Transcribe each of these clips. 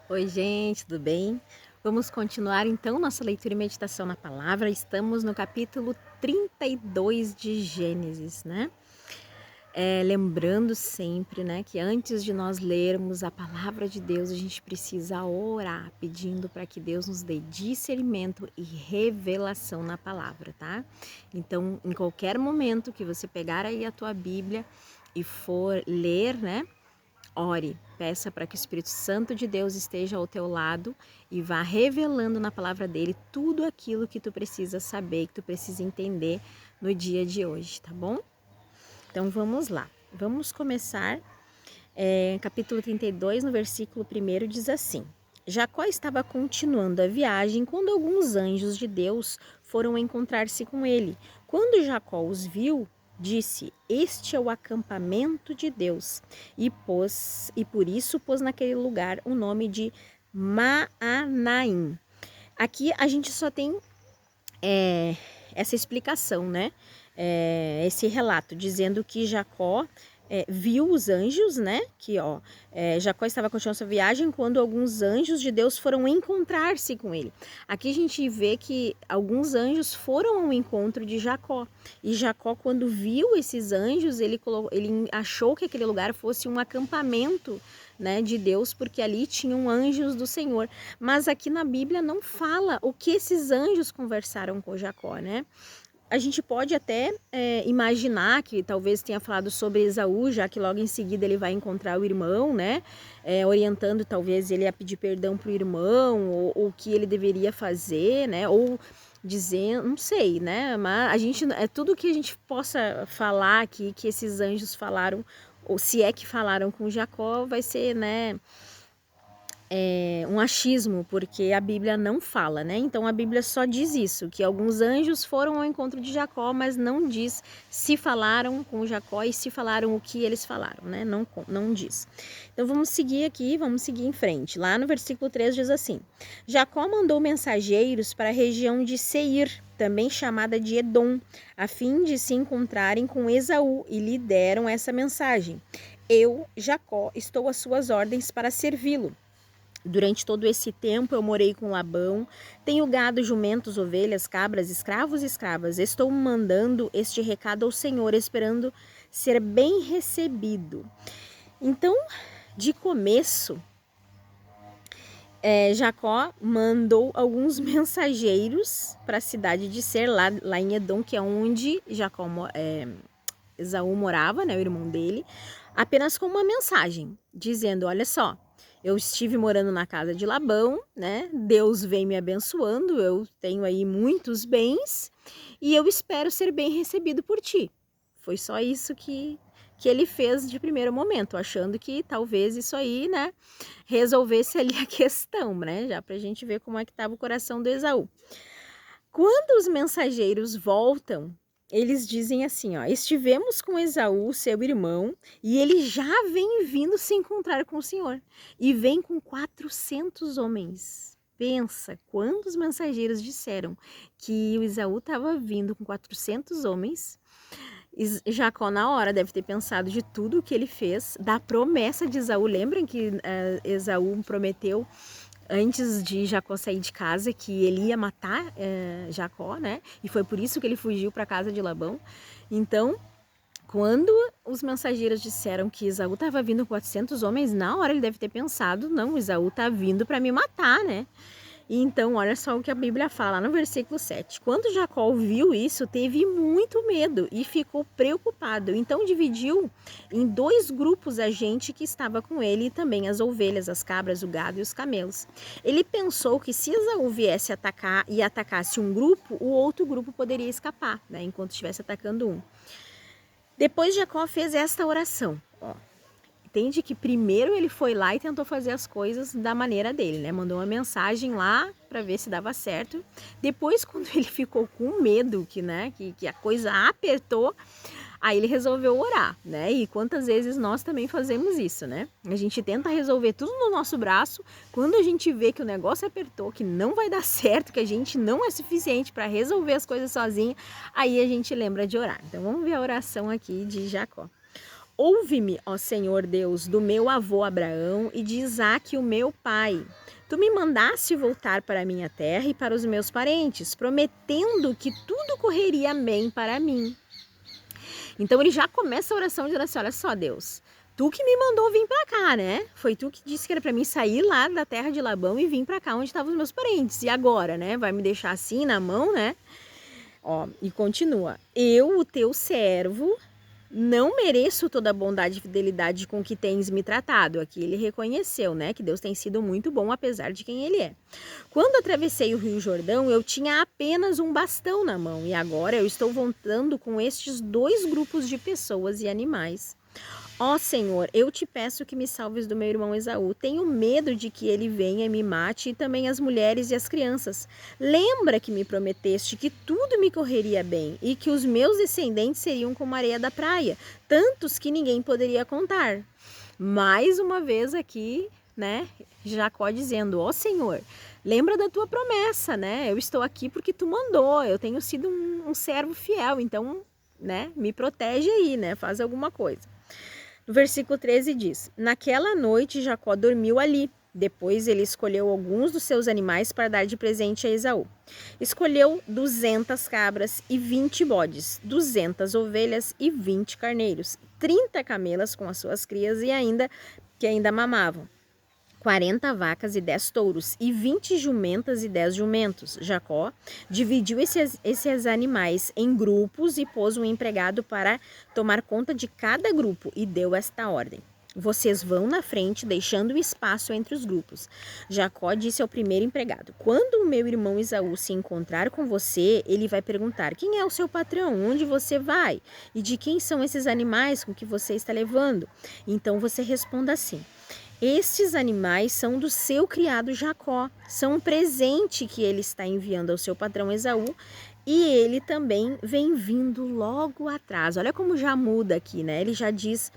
Oi, gente, tudo bem? Vamos continuar então nossa leitura e meditação na palavra. Estamos no capítulo 32 de Gênesis, né? Lembrando sempre, né, que antes de nós lermos a palavra de Deus, a gente precisa orar, pedindo para que Deus nos dê discernimento e revelação na palavra, tá? Então, em qualquer momento que você pegar aí a tua Bíblia e for ler, né? Ore, peça para que o Espírito Santo de Deus esteja ao teu lado e vá revelando na palavra dele tudo aquilo que tu precisa saber, que tu precisa entender no dia de hoje, tá bom? Então vamos lá. Vamos começar, capítulo 32, no versículo 1 diz assim: Jacó estava continuando a viagem quando alguns anjos de Deus foram encontrar-se com ele. Quando Jacó os viu, disse: Este é o acampamento de Deus. E por isso pôs naquele lugar o nome de Maanaim. Aqui a gente só tem essa explicação, né? Esse relato dizendo que Jacó viu os anjos, né? Que Jacó estava continuando sua viagem quando alguns anjos de Deus foram encontrar-se com ele. Aqui a gente vê que alguns anjos foram ao encontro de Jacó. E Jacó, quando viu esses anjos, ele achou que aquele lugar fosse um acampamento, né, de Deus, porque ali tinham anjos do Senhor. Mas aqui na Bíblia não fala o que esses anjos conversaram com Jacó, né? A gente pode até imaginar que talvez tenha falado sobre Esaú, já que logo em seguida ele vai encontrar o irmão, né? Orientando talvez ele a pedir perdão para o irmão, ou o que ele deveria fazer, né? Ou dizendo, não sei, né? Mas a gente, tudo que a gente possa falar aqui, que esses anjos falaram, ou se é que falaram com Jacó, vai ser, né, um achismo, porque a Bíblia não fala, né? Então a Bíblia só diz isso, que alguns anjos foram ao encontro de Jacó, mas não diz se falaram com Jacó e se falaram o que eles falaram, né? Não diz. Então vamos seguir aqui, vamos seguir em frente. Lá no versículo 3 diz assim: Jacó mandou mensageiros para a região de Seir, também chamada de Edom, a fim de se encontrarem com Esaú, e lhe deram essa mensagem: Eu, Jacó, estou às suas ordens para servi-lo. Durante todo esse tempo eu morei com Labão, tenho gado, jumentos, ovelhas, cabras, escravos e escravas. Estou mandando este recado ao Senhor, esperando ser bem recebido. Então, de começo, Jacó mandou alguns mensageiros para a cidade de Ser, lá em Edom, que é onde Esaú morava, né, o irmão dele, apenas com uma mensagem, dizendo: olha só, eu estive morando na casa de Labão, né? Deus vem me abençoando, eu tenho aí muitos bens e eu espero ser bem recebido por ti. Foi só isso que ele fez de primeiro momento, achando que talvez isso aí, né, resolvesse ali a questão, né? Já pra gente ver como é que estava o coração do Esaú. Quando os mensageiros voltam, eles dizem assim, ó: estivemos com Esaú, seu irmão, e ele já vem vindo se encontrar com o Senhor. E vem com 400 homens. Pensa, quando os mensageiros disseram que o Esaú estava vindo com 400 homens, Jacó na hora deve ter pensado de tudo o que ele fez, da promessa de Esaú. Lembram que Esaú prometeu antes de Jacó sair de casa que ele ia matar Jacó, né? E foi por isso que ele fugiu para a casa de Labão. Então, quando os mensageiros disseram que Esaú estava vindo com 400 homens, na hora ele deve ter pensado: não, Esaú está vindo para me matar, né? E então, olha só o que a Bíblia fala no versículo 7. Quando Jacó viu isso, teve muito medo e ficou preocupado. Então dividiu em 2 grupos a gente que estava com ele, e também as ovelhas, as cabras, o gado e os camelos. Ele pensou que se Esaú viesse atacar e atacasse um grupo, o outro grupo poderia escapar, né, enquanto estivesse atacando um. Depois Jacó fez esta oração. Entende que primeiro ele foi lá e tentou fazer as coisas da maneira dele, né? Mandou uma mensagem lá para ver se dava certo. Depois, quando ele ficou com medo que a coisa apertou, aí ele resolveu orar, né? E quantas vezes nós também fazemos isso, né? A gente tenta resolver tudo no nosso braço, quando a gente vê que o negócio apertou, que não vai dar certo, que a gente não é suficiente para resolver as coisas sozinho, aí a gente lembra de orar. Então vamos ver a oração aqui de Jacó. Ouve-me, ó Senhor Deus, do meu avô Abraão e de Isaque, o meu pai. Tu me mandaste voltar para a minha terra e para os meus parentes, prometendo que tudo correria bem para mim. Então ele já começa a oração dizendo assim, olha só Deus, tu que me mandou vir para cá, né? Foi tu que disse que era para mim sair lá da terra de Labão e vir para cá onde estavam os meus parentes. E agora, né? Vai me deixar assim na mão, né? Ó, e continua. Eu, o teu servo, não mereço toda a bondade e fidelidade com que tens me tratado. Aqui ele reconheceu, né, que Deus tem sido muito bom apesar de quem ele é. Quando atravessei o Rio Jordão, eu tinha apenas um bastão na mão e agora eu estou voltando com estes 2 grupos de pessoas e animais. Ó Senhor, eu te peço que me salves do meu irmão Esaú. Tenho medo de que ele venha e me mate, e também as mulheres e as crianças. Lembra que me prometeste que tudo me correria bem e que os meus descendentes seriam como a areia da praia, tantos que ninguém poderia contar. Mais uma vez aqui, né, Jacó dizendo, ó Senhor, lembra da tua promessa, né? Eu estou aqui porque tu mandou, eu tenho sido um servo fiel, então, né, me protege aí, né, faz alguma coisa. No versículo 13 diz, naquela noite Jacó dormiu ali. Depois ele escolheu alguns dos seus animais para dar de presente a Esaú. Escolheu 200 cabras e 20 bodes, 200 ovelhas e 20 carneiros, 30 camelas com as suas crias e ainda mamavam. 40 vacas e 10 touros, e 20 jumentas e 10 jumentos. Jacó dividiu esses animais em grupos e pôs um empregado para tomar conta de cada grupo e deu esta ordem. Vocês vão na frente, deixando espaço entre os grupos. Jacó disse ao primeiro empregado, quando o meu irmão Esaú se encontrar com você, ele vai perguntar, quem é o seu patrão? Onde você vai? E de quem são esses animais com que você está levando? Então você responda assim, estes animais são do seu criado Jacó, são um presente que ele está enviando ao seu patrão Esaú e ele também vem vindo logo atrás. Olha como já muda aqui, né? Ele já diz,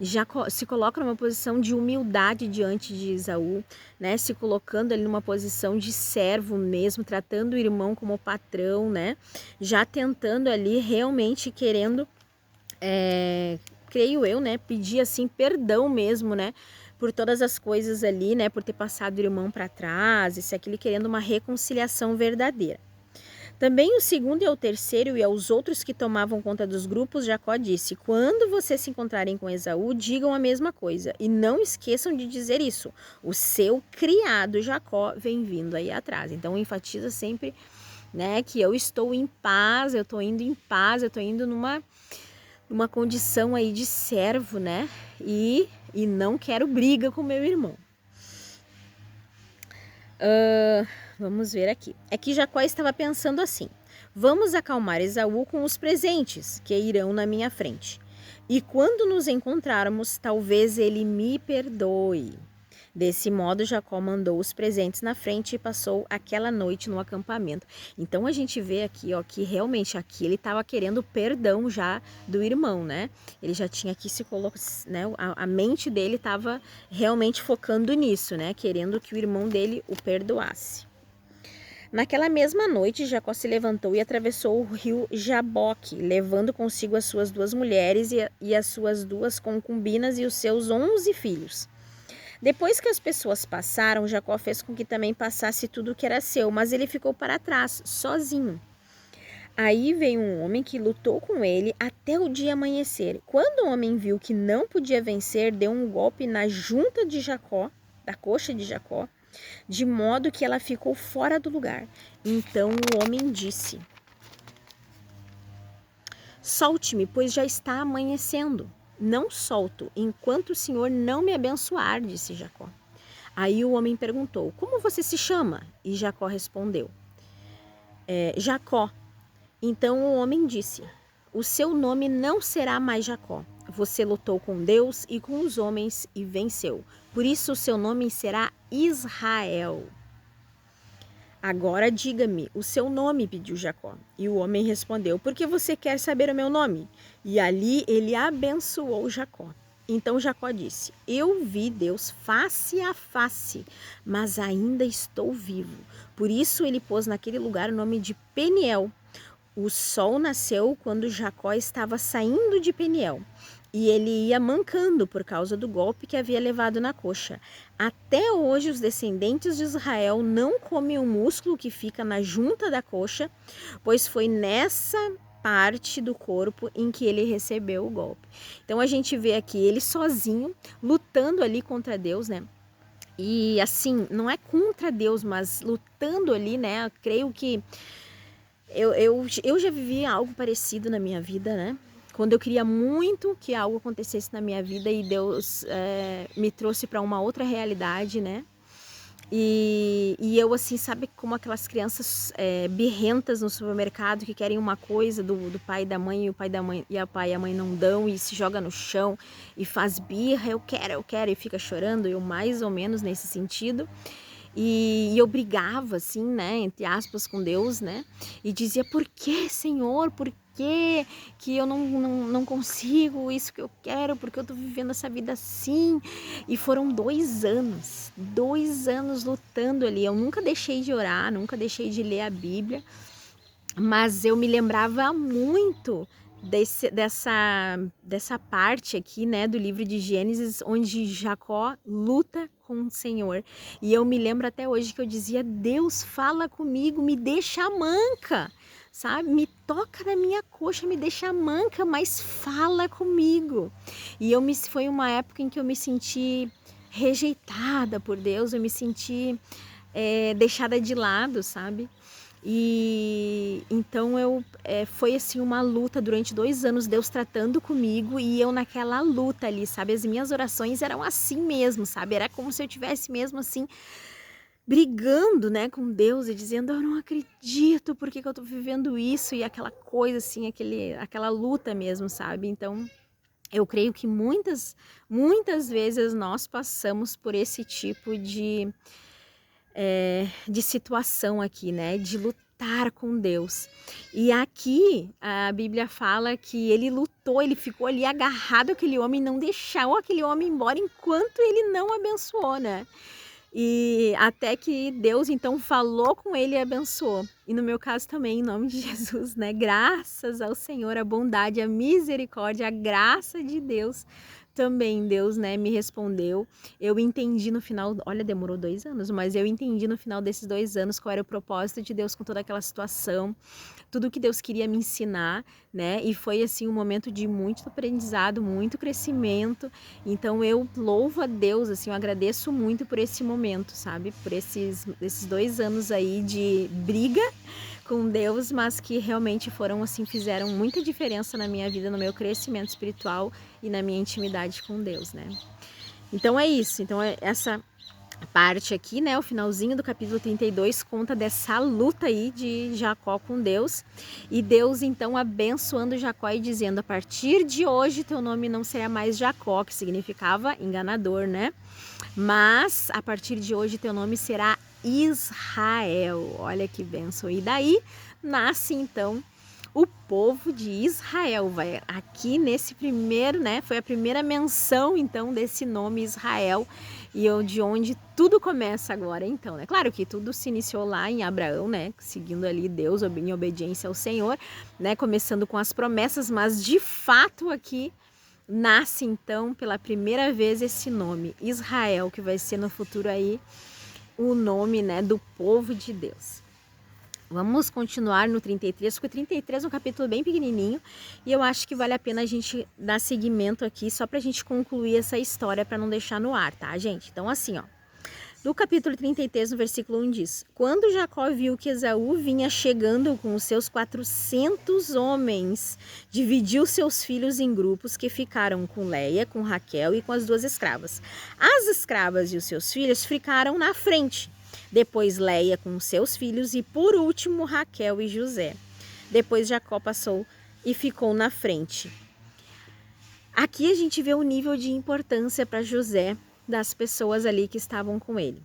já se coloca numa posição de humildade diante de Esaú, né? Se colocando ali numa posição de servo mesmo, tratando o irmão como patrão, né? Já tentando ali realmente querendo, creio eu, né? Pedir assim perdão mesmo, né? Por todas as coisas ali, né, por ter passado o irmão para trás, isso aqui, ele querendo uma reconciliação verdadeira. Também o segundo e ao terceiro e aos outros que tomavam conta dos grupos, Jacó disse, quando vocês se encontrarem com Esaú, digam a mesma coisa e não esqueçam de dizer isso, o seu criado Jacó vem vindo aí atrás. Então enfatiza sempre, né, que eu estou em paz, eu estou indo em paz, eu estou indo numa condição aí de servo, né, e não quero briga com meu irmão. Vamos ver aqui. É que Jacó estava pensando assim, vamos acalmar Esaú com os presentes que irão na minha frente. E quando nos encontrarmos, talvez ele me perdoe. Desse modo, Jacó mandou os presentes na frente e passou aquela noite no acampamento. Então a gente vê aqui, ó, que realmente aqui ele estava querendo perdão já do irmão, né? Ele já tinha aqui se colocado, né? A mente dele estava realmente focando nisso, né? Querendo que o irmão dele o perdoasse. Naquela mesma noite, Jacó se levantou e atravessou o rio Jaboque, levando consigo as suas 2 mulheres e as suas 2 concubinas e os seus 11 filhos. Depois que as pessoas passaram, Jacó fez com que também passasse tudo o que era seu, mas ele ficou para trás, sozinho. Aí veio um homem que lutou com ele até o dia amanhecer. Quando o homem viu que não podia vencer, deu um golpe na junta de Jacó, da coxa de Jacó, de modo que ela ficou fora do lugar. Então o homem disse, solte-me, pois já está amanhecendo. Não solto, enquanto o Senhor não me abençoar, disse Jacó. Aí o homem perguntou, como você se chama? E Jacó respondeu, Jacó. Então o homem disse, o seu nome não será mais Jacó. Você lutou com Deus e com os homens e venceu. Por isso o seu nome será Israel. Agora diga-me o seu nome, pediu Jacó. E o homem respondeu, por que você quer saber o meu nome? E ali ele abençoou Jacó. Então Jacó disse, eu vi Deus face a face, mas ainda estou vivo. Por isso ele pôs naquele lugar o nome de Peniel. O sol nasceu quando Jacó estava saindo de Peniel. e ele ia mancando por causa do golpe que havia levado na coxa. Até hoje, os descendentes de Israel não comem o músculo que fica na junta da coxa, pois foi nessa parte do corpo em que ele recebeu o golpe. Então a gente vê aqui ele sozinho, lutando ali contra Deus, né? E assim, não é contra Deus, mas lutando ali, né? Eu creio que eu já vivi algo parecido na minha vida, né? Quando eu queria muito que algo acontecesse na minha vida e Deus me trouxe para uma outra realidade, né? E eu assim, sabe como aquelas crianças birrentas no supermercado que querem uma coisa do pai e da mãe e o pai e a mãe não dão e se joga no chão e faz birra, eu quero e fica chorando, eu mais ou menos nesse sentido. E eu brigava assim, né, entre aspas com Deus, né, e dizia, por que, Senhor, por que eu não consigo isso que eu quero, porque eu tô vivendo essa vida assim. E foram 2 anos lutando ali. Eu nunca deixei de orar, nunca deixei de ler a Bíblia, mas eu me lembrava muito dessa parte aqui, né, do livro de Gênesis, onde Jacó luta com o Senhor. E eu me lembro até hoje que eu dizia, Deus, fala comigo, me deixa manca, sabe? Me toca na minha coxa, me deixa manca, mas fala comigo. E foi uma época em que eu me senti rejeitada por Deus, eu me senti deixada de lado, sabe? E então foi assim uma luta durante 2 anos, Deus tratando comigo e eu naquela luta ali, sabe? As minhas orações eram assim mesmo, sabe? Era como se eu tivesse mesmo assim brigando, né, com Deus e dizendo, eu não acredito, por que eu tô vivendo isso? E aquela coisa assim, aquela luta mesmo, sabe? Então eu creio que muitas vezes nós passamos por esse tipo de situação aqui, né? De lutar com Deus. E aqui a Bíblia fala que ele lutou, ele ficou ali agarrado àquele homem, não deixou aquele homem embora enquanto ele não abençoou, né? E até que Deus então falou com ele e abençoou. E no meu caso também, em nome de Jesus, né? Graças ao Senhor, a bondade, a misericórdia, a graça de Deus também, Deus, né, me respondeu. Eu entendi no final, olha, demorou 2 anos, mas eu entendi no final desses 2 anos qual era o propósito de Deus com toda aquela situação, tudo que Deus queria me ensinar, né? E foi assim um momento de muito aprendizado, muito crescimento. Então eu louvo a Deus, assim, eu agradeço muito por esse momento, sabe? Por esses 2 anos aí de briga com Deus, mas que realmente foram assim, fizeram muita diferença na minha vida, no meu crescimento espiritual e na minha intimidade com Deus, né? Então é isso. Então essa parte aqui, né, o finalzinho do capítulo 32 conta dessa luta aí de Jacó com Deus, e Deus então abençoando Jacó e dizendo, a partir de hoje teu nome não será mais Jacó, que significava enganador, né, mas a partir de hoje teu nome será Israel. Olha que bênção. E daí nasce então o povo de Israel. Vai aqui nesse primeiro, né, foi a primeira menção então desse nome Israel, e de onde tudo começa agora então, né? Claro que tudo se iniciou lá em Abraão, né, seguindo ali Deus em obediência ao Senhor, né, começando com as promessas, mas de fato aqui nasce então pela primeira vez esse nome Israel, que vai ser no futuro aí o nome, né, do povo de Deus. Vamos continuar no 33, porque o 33 é um capítulo bem pequenininho e eu acho que vale a pena a gente dar seguimento aqui só pra gente concluir essa história, para não deixar no ar, tá, gente? Então assim, ó, no capítulo 33, no versículo 1 diz, quando Jacó viu que Esaú vinha chegando com os seus 400 homens, dividiu seus filhos em grupos que ficaram com Leia, com Raquel e com as 2 escravas. As escravas e os seus filhos ficaram na frente, depois Leia com os seus filhos e por último Raquel e José. Depois Jacó passou e ficou na frente. Aqui a gente vê o nível de importância para José das pessoas ali que estavam com ele.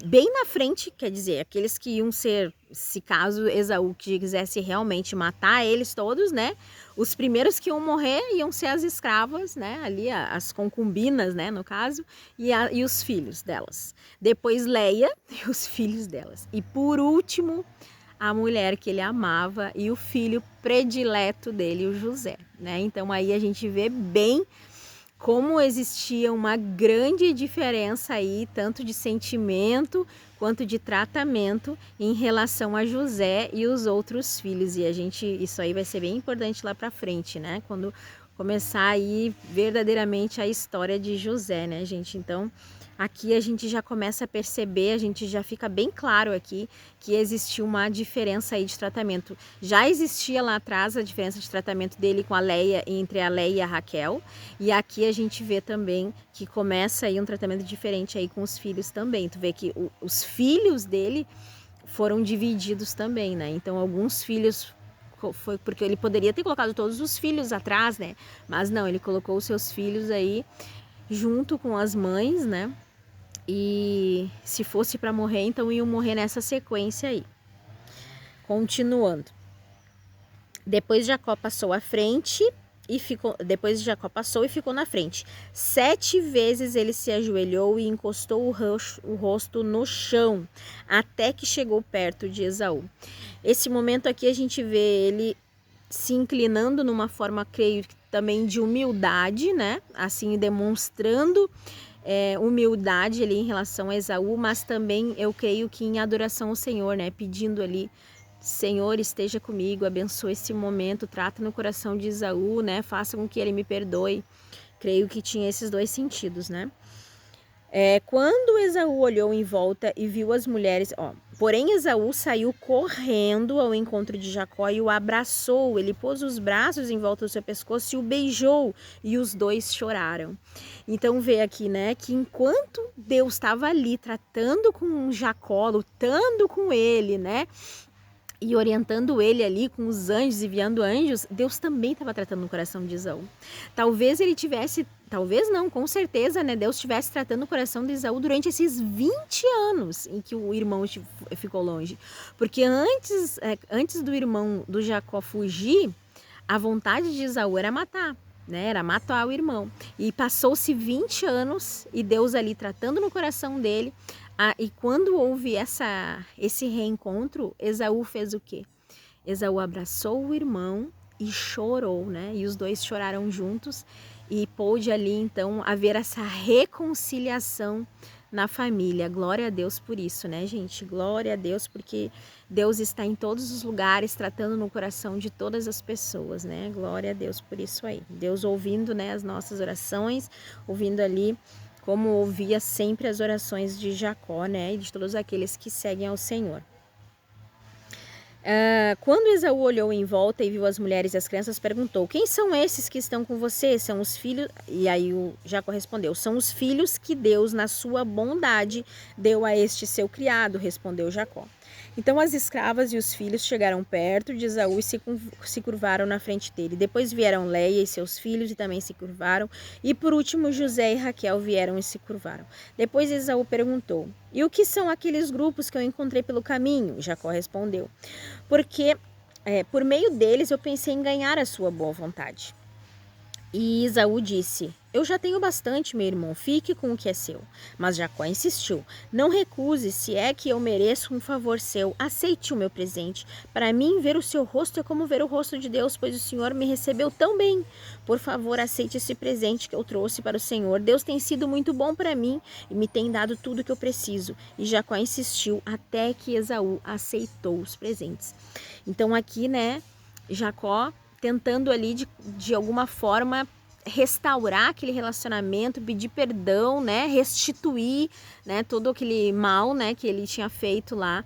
Bem na frente, quer dizer, aqueles que iam ser, se caso Esaú quisesse realmente matar eles todos, né? Os primeiros que iam morrer iam ser as escravas, né? Ali as concubinas, né? No caso, e os filhos delas. Depois Leia e os filhos delas. E por último, a mulher que ele amava e o filho predileto dele, o José, né? Então aí a gente vê bem como existia uma grande diferença aí, tanto de sentimento quanto de tratamento em relação a José e os outros filhos. E isso aí vai ser bem importante lá para frente, né? Quando começar aí verdadeiramente a história de José, né, gente? Então, aqui a gente já começa a perceber, a gente já fica bem claro aqui que existiu uma diferença aí de tratamento. Já existia lá atrás a diferença de tratamento dele com a Leia, entre a Leia e a Raquel, e aqui a gente vê também que começa aí um tratamento diferente aí com os filhos também. Tu vê que os filhos dele foram divididos também, né? Então, alguns filhos foi porque ele poderia ter colocado todos os filhos atrás, né? Mas não, ele colocou os seus filhos aí junto com as mães, né? E se fosse para morrer, então iam morrer nessa sequência aí. Continuando. Depois Jacó passou à frente e ficou. Depois Jacó passou e ficou na frente. 7 vezes ele se ajoelhou e encostou o rosto no chão, até que chegou perto de Esaú. Esse momento aqui a gente vê ele se inclinando numa forma, creio, também de humildade, né? Assim, demonstrando humildade ali em relação a Esaú, mas também eu creio que em adoração ao Senhor, né? Pedindo ali, Senhor, esteja comigo, abençoe esse momento, trata no coração de Esaú, né? Faça com que ele me perdoe. Creio que tinha esses dois sentidos, né? Quando Esaú olhou em volta e viu as mulheres, porém Esaú saiu correndo ao encontro de Jacó e o abraçou. Ele pôs os braços em volta do seu pescoço e o beijou, e os dois choraram. Então vê aqui, né, que enquanto Deus estava ali tratando com Jacó, lutando com ele, né, e orientando ele ali com os anjos, enviando anjos, Deus também estava tratando no coração de Esaú. Talvez ele tivesse, talvez não, com certeza, né, Deus estivesse tratando o coração de Esaú durante esses 20 anos em que o irmão ficou longe. Porque antes do irmão do Jacó fugir, a vontade de Esaú era matar. Né, era matar o irmão. E passou-se 20 anos e Deus ali tratando no coração dele. E quando houve esse reencontro, Esaú fez o quê? Esaú abraçou o irmão e chorou, né? E os dois choraram juntos e pôde ali então haver essa reconciliação na família. Glória a Deus por isso, né, gente? Glória a Deus, porque Deus está em todos os lugares, tratando no coração de todas as pessoas, né? Glória a Deus por isso aí. Deus ouvindo, né, as nossas orações, ouvindo ali como ouvia sempre as orações de Jacó, né, e de todos aqueles que seguem ao Senhor. Quando Esaú olhou em volta e viu as mulheres e as crianças, perguntou: quem são esses que estão com você? São os filhos... E aí o Jacó respondeu: são os filhos que Deus, na sua bondade, deu a este seu criado, respondeu Jacó. Então as escravas e os filhos chegaram perto de Esaú e se curvaram na frente dele. Depois vieram Leia e seus filhos e também se curvaram. E por último José e Raquel vieram e se curvaram. Depois Esaú perguntou: e o que são aqueles grupos que eu encontrei pelo caminho? Jacó respondeu: porque por meio deles eu pensei em ganhar a sua boa vontade. E Esaú disse: eu já tenho bastante, meu irmão, fique com o que é seu. Mas Jacó insistiu: não recuse, se é que eu mereço um favor seu, aceite o meu presente. Para mim, ver o seu rosto é como ver o rosto de Deus, pois o Senhor me recebeu tão bem. Por favor, aceite esse presente que eu trouxe para o Senhor. Deus tem sido muito bom para mim e me tem dado tudo o que eu preciso. E Jacó insistiu até que Esaú aceitou os presentes. Então aqui, né, Jacó tentando ali de alguma forma restaurar aquele relacionamento, pedir perdão, né, restituir, né, todo aquele mal, né, que ele tinha feito lá,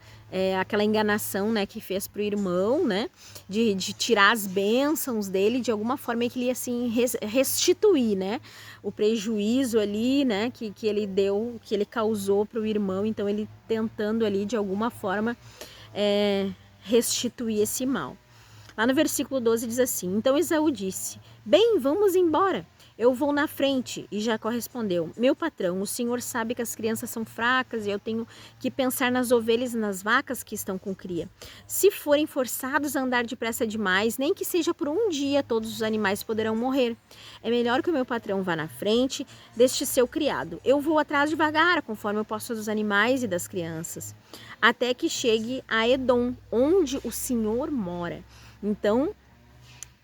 aquela enganação, né, que fez pro irmão, né, de tirar as bênçãos dele, de alguma forma que ele assim restituir, né, o prejuízo ali, né, que ele deu, que ele causou pro irmão. Então ele tentando ali de alguma forma restituir esse mal. Lá no versículo 12 diz assim: então Esaú disse: bem, vamos embora. eu vou na frente. E Jacó respondeu: meu patrão, o senhor sabe que as crianças são fracas e eu tenho que pensar nas ovelhas e nas vacas que estão com cria. Se forem forçados a andar depressa demais, nem que seja por um dia, todos os animais poderão morrer. É melhor que o meu patrão vá na frente deste seu criado. Eu vou atrás devagar, conforme eu posso dos animais e das crianças, até que chegue a Edom, onde o senhor mora. Então,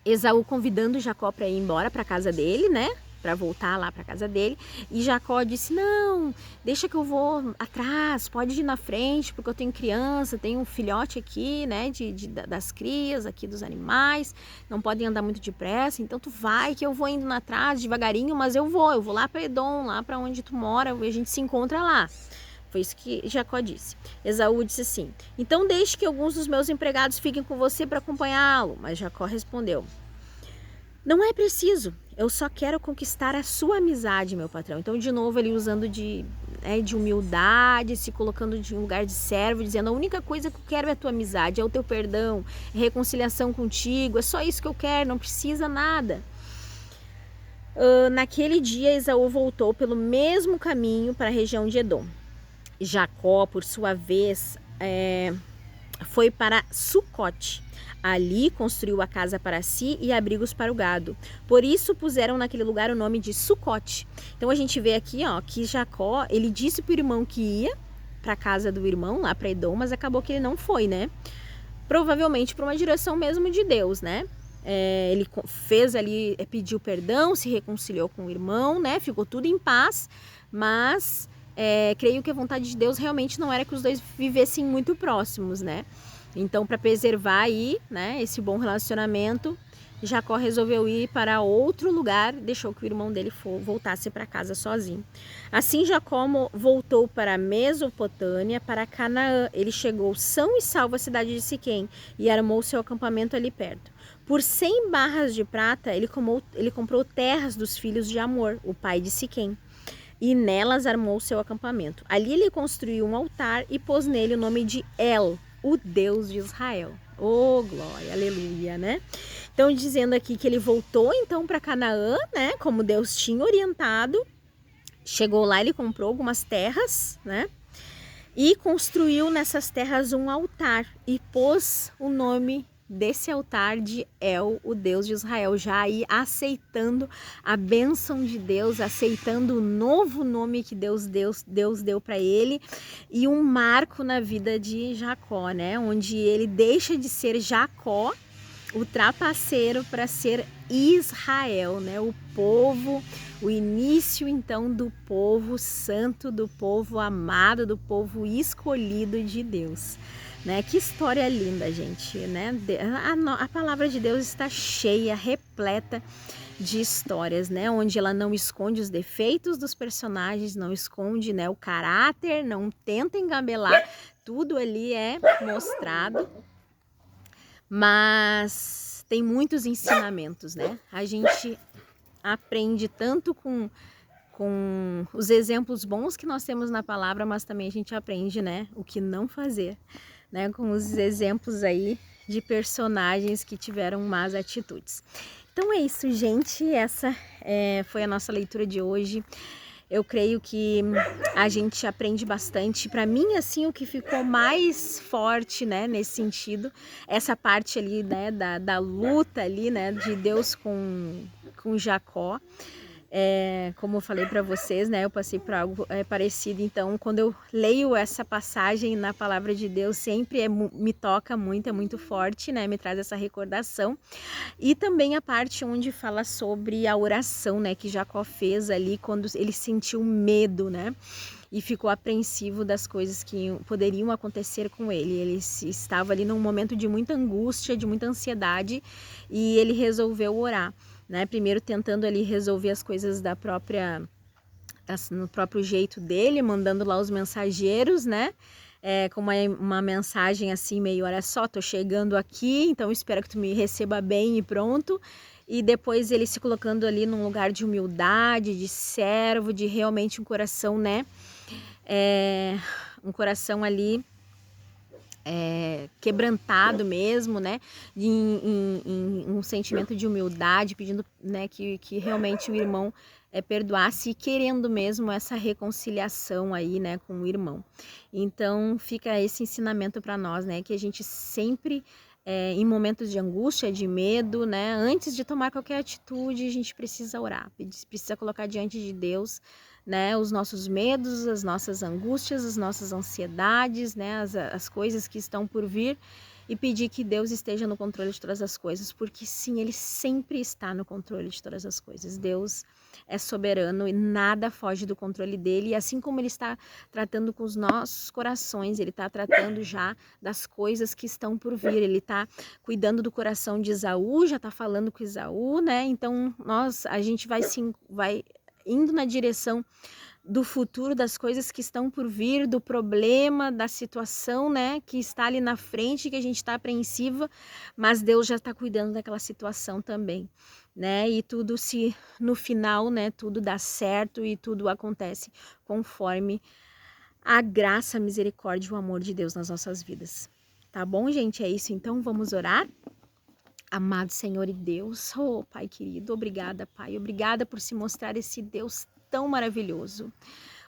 Esaú convidando Jacó para ir embora para casa dele, né? Para voltar lá para casa dele. E Jacó disse: não, deixa que eu vou atrás, pode ir na frente, porque eu tenho criança, tenho um filhote aqui, né? Das crias aqui dos animais, não podem andar muito depressa, então tu vai que eu vou indo atrás devagarinho, mas eu vou lá para Edom, lá para onde tu mora, e a gente se encontra lá. Foi isso que Jacó disse. Esaú disse assim: então deixe que alguns dos meus empregados fiquem com você para acompanhá-lo. Mas Jacó respondeu: não é preciso, eu só quero conquistar a sua amizade, meu patrão. Então, de novo, ele usando de humildade, se colocando em um lugar de servo, dizendo: a única coisa que eu quero é a tua amizade, é o teu perdão, é reconciliação contigo, é só isso que eu quero, não precisa nada. Naquele dia, Esaú voltou pelo mesmo caminho para a região de Edom. Jacó, por sua vez, foi para Sucote. Ali construiu a casa para si e abrigos para o gado. Por isso puseram naquele lugar o nome de Sucote. Então a gente vê aqui, ó, que Jacó, ele disse para o irmão que ia para a casa do irmão, lá para Edom, mas acabou que ele não foi, né? Provavelmente por uma direção mesmo de Deus, né? Ele fez ali, pediu perdão, se reconciliou com o irmão, né? Ficou tudo em paz, mas creio que a vontade de Deus realmente não era que os dois vivessem muito próximos, né? Então, para preservar aí, né, esse bom relacionamento, Jacó resolveu ir para outro lugar, deixou que o irmão dele voltasse para casa sozinho. Assim, Jacó voltou para a Mesopotâmia, para Canaã. Ele chegou são e salvo à cidade de Siquém e armou seu acampamento ali perto. Por 100 barras de prata, ele comprou terras dos filhos de Amor, o pai de Siquém, e nelas armou seu acampamento. Ali ele construiu um altar e pôs nele o nome de El, o Deus de Israel. Oh, glória, aleluia, né? Então, dizendo aqui que ele voltou então para Canaã, né? Como Deus tinha orientado. Chegou lá, ele comprou algumas terras, né? E construiu nessas terras um altar e pôs o nome desse altar de El, o Deus de Israel, já aí aceitando a bênção de Deus, aceitando o novo nome que Deus deu para ele, e um marco na vida de Jacó, né? Onde ele deixa de ser Jacó, o trapaceiro, para ser Israel, né? O povo, o início então do povo santo, do povo amado, do povo escolhido de Deus. Né? Que história linda, gente, né? A palavra de Deus está cheia, repleta de histórias, né? Onde ela não esconde os defeitos dos personagens, não esconde, né, o caráter, não tenta engabelar, tudo ali é mostrado, mas tem muitos ensinamentos, né? A gente aprende tanto com os exemplos bons que nós temos na palavra, mas também a gente aprende, né, o que não fazer, né, com os exemplos aí de personagens que tiveram más atitudes. Então é isso, gente, essa foi a nossa leitura de hoje. Eu creio que a gente aprende bastante. Para mim, assim, o que ficou mais forte, né, nesse sentido, essa parte ali, né, da luta ali, né, de Deus com Jacó. Como eu falei para vocês, né, eu passei por algo parecido. Então, quando eu leio essa passagem na palavra de Deus, sempre me toca muito, é muito forte, né, me traz essa recordação. E também a parte onde fala sobre a oração, né, que Jacó fez ali quando ele sentiu medo, né, e ficou apreensivo das coisas que poderiam acontecer com ele. Ele estava ali num momento de muita angústia, de muita ansiedade, e ele resolveu orar, né? Primeiro tentando ali resolver as coisas no próprio jeito dele, mandando lá os mensageiros, né? Com uma mensagem assim meio: olha só, tô chegando aqui, então espero que tu me receba bem e pronto. E depois ele se colocando ali num lugar de humildade, de servo, de realmente um coração, né? Um coração ali quebrantado mesmo, né, em um sentimento de humildade, pedindo, né, que realmente o irmão perdoasse e querendo mesmo essa reconciliação aí, né, com o irmão. Então fica esse ensinamento para nós, né, que a gente sempre em momentos de angústia, de medo, né, antes de tomar qualquer atitude, a gente precisa orar, precisa colocar diante de Deus, né, os nossos medos, as nossas angústias, as nossas ansiedades, né, as coisas que estão por vir, e pedir que Deus esteja no controle de todas as coisas, porque sim, Ele sempre está no controle de todas as coisas. Deus é soberano e nada foge do controle dele, e assim como Ele está tratando com os nossos corações, Ele está tratando já das coisas que estão por vir, Ele está cuidando do coração de Esaú, já está falando com Esaú, né, então a gente vai indo na direção do futuro, das coisas que estão por vir, do problema, da situação, né, que está ali na frente, que a gente está apreensiva, mas Deus já está cuidando daquela situação também, né, e tudo no final, né, tudo dá certo e tudo acontece conforme a graça, a misericórdia e o amor de Deus nas nossas vidas. Tá bom, gente? É isso, então vamos orar? Amado Senhor e Deus, oh Pai querido, obrigada, Pai, obrigada por se mostrar esse Deus tão maravilhoso.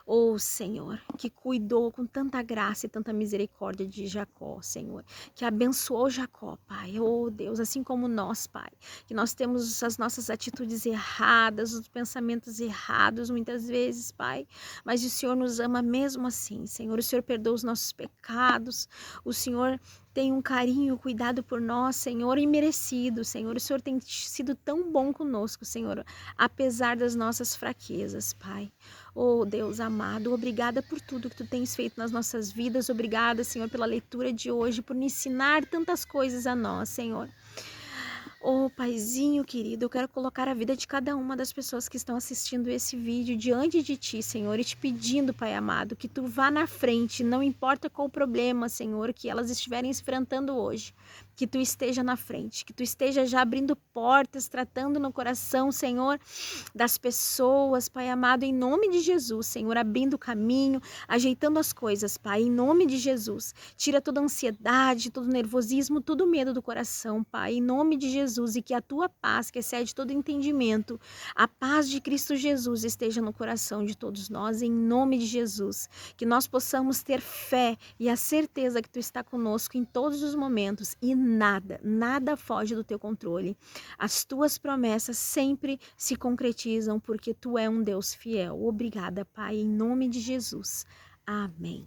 Oh Senhor, que cuidou com tanta graça e tanta misericórdia de Jacó, Senhor, que abençoou Jacó, Pai. Oh Deus, assim como nós, Pai, que nós temos as nossas atitudes erradas, os pensamentos errados muitas vezes, Pai, mas o Senhor nos ama mesmo assim, Senhor. O Senhor perdoa os nossos pecados, o Senhor tem um carinho, cuidado por nós, Senhor, imerecido, Senhor. O Senhor tem sido tão bom conosco, Senhor, apesar das nossas fraquezas, Pai. Oh, Deus amado, obrigada por tudo que Tu tens feito nas nossas vidas. Obrigada, Senhor, pela leitura de hoje, por me ensinar tantas coisas a nós, Senhor. Oh, Paizinho querido, eu quero colocar a vida de cada uma das pessoas que estão assistindo esse vídeo diante de Ti, Senhor, e te pedindo, Pai amado, que Tu vá na frente, não importa qual o problema, Senhor, que elas estiverem enfrentando hoje, que Tu esteja na frente, que Tu esteja já abrindo portas, tratando no coração, Senhor, das pessoas, Pai amado, em nome de Jesus, Senhor, abrindo o caminho, ajeitando as coisas, Pai, em nome de Jesus. Tira toda a ansiedade, todo o nervosismo, todo o medo do coração, Pai, em nome de Jesus, e que a Tua paz, que excede todo entendimento, a paz de Cristo Jesus esteja no coração de todos nós, em nome de Jesus. Que nós possamos ter fé e a certeza que Tu está conosco em todos os momentos e nada foge do Teu controle. As Tuas promessas sempre se concretizam porque Tu é um Deus fiel. Obrigada, Pai, em nome de Jesus. Amém.